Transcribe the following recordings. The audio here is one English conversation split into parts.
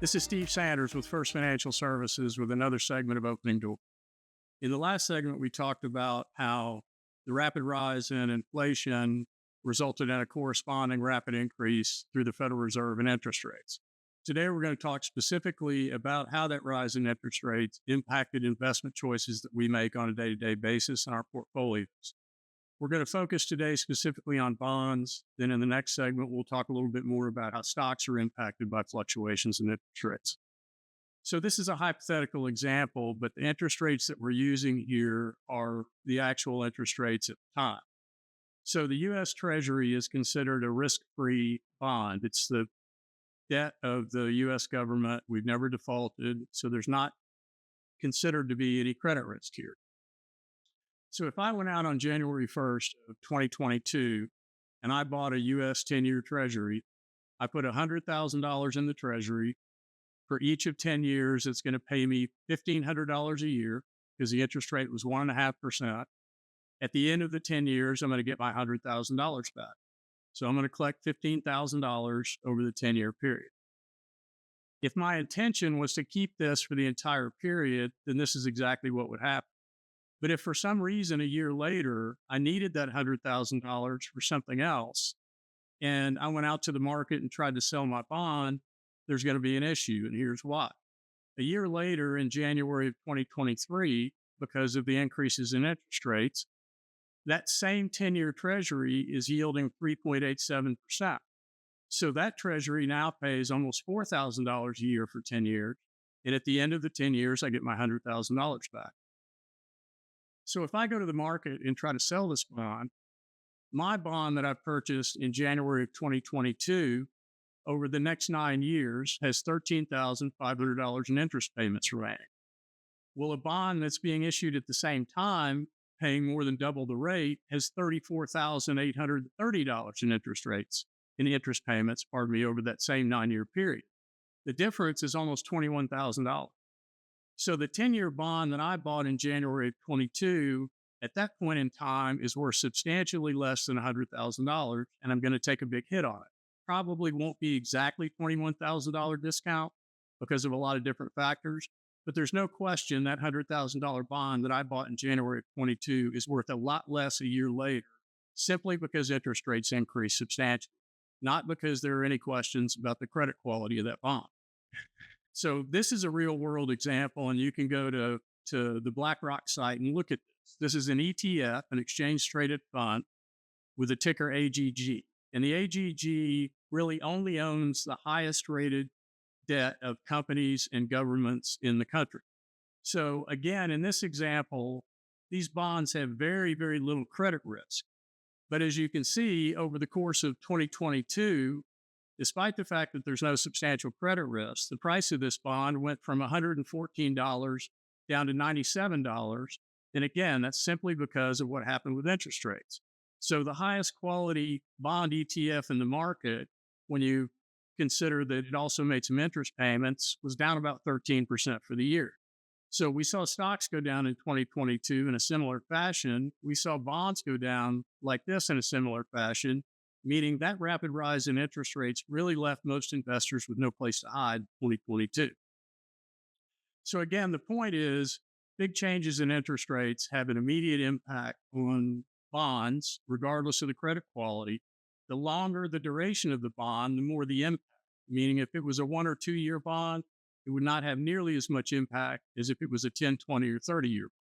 This is Steve Sanders with First Financial Services with another segment of Opening Door. In the last segment, we talked about how the rapid rise in inflation resulted in a corresponding rapid increase through the Federal Reserve in interest rates. Today, we're going to talk specifically about how that rise in interest rates impacted investment choices that we make on a day-to-day basis in our portfolios. We're going to focus today specifically on bonds. Then in the next segment, we'll talk a little bit more about how stocks are impacted by fluctuations in interest rates. So this is a hypothetical example, but the interest rates that we're using here are the actual interest rates at the time. So the U.S. Treasury is considered a risk-free bond. It's the debt of the U.S. government. We've never defaulted, so there's not considered to be any credit risk here. So if I went out on January 1st of 2022 and I bought a U.S. 10-year Treasury, I put $100,000 in the Treasury. For each of 10 years, it's going to pay me $1,500 a year because the interest rate was 1.5%. At the end of the 10 years, I'm going to get my $100,000 back. So I'm going to collect $15,000 over the 10-year period. If my intention was to keep this for the entire period, then this is exactly what would happen. But if for some reason a year later, I needed that $100,000 for something else, and I went out to the market and tried to sell my bond, there's going to be an issue, and here's why. A year later, in January of 2023, because of the increases in interest rates, that same 10-year Treasury is yielding 3.87%. So that Treasury now pays almost $4,000 a year for 10 years, and at the end of the 10 years, I get my $100,000 back. So if I go to the market and try to sell this bond, my bond that I purchased in January of 2022 over the next 9 years has $13,500 in interest payments remaining. Well, a bond that's being issued at the same time, paying more than double the rate, has $34,830 in interest payments, over that same 9-year period. The difference is almost $21,000. So the 10-year bond that I bought in January of 22, at that point in time, is worth substantially less than $100,000, and I'm going to take a big hit on it. Probably won't be exactly $21,000 discount because of a lot of different factors, but there's no question that $100,000 bond that I bought in January of 22 is worth a lot less a year later, simply because interest rates increased substantially, not because there are any questions about the credit quality of that bond. So this is a real world example, and you can go to the BlackRock site and look at this. This is an ETF, an exchange traded fund with a ticker AGG. And the AGG really only owns the highest rated debt of companies and governments in the country. So again, in this example, these bonds have very, very little credit risk. But as you can see, over the course of 2022, despite the fact that there's no substantial credit risk, the price of this bond went from $114 down to $97. And again, that's simply because of what happened with interest rates. So the highest quality bond ETF in the market, when you consider that it also made some interest payments, was down about 13% for the year. So we saw stocks go down in 2022 in a similar fashion. We saw bonds go down like this in a similar fashion, meaning that rapid rise in interest rates really left most investors with no place to hide in 2022. So again, the point is, big changes in interest rates have an immediate impact on bonds, regardless of the credit quality. The longer the duration of the bond, the more the impact, meaning if it was a 1 or 2 year bond, it would not have nearly as much impact as if it was a 10, 20, or 30 year bond.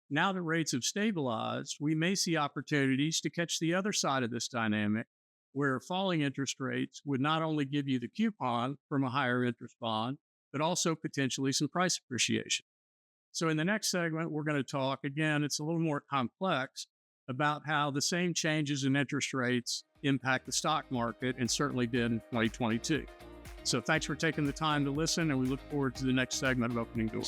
Now that rates have stabilized, we may see opportunities to catch the other side of this dynamic, where falling interest rates would not only give you the coupon from a higher interest bond, but also potentially some price appreciation. So in the next segment, we're going to talk, again, it's a little more complex, about how the same changes in interest rates impact the stock market, and certainly did in 2022. So thanks for taking the time to listen, and we look forward to the next segment of Opening Door.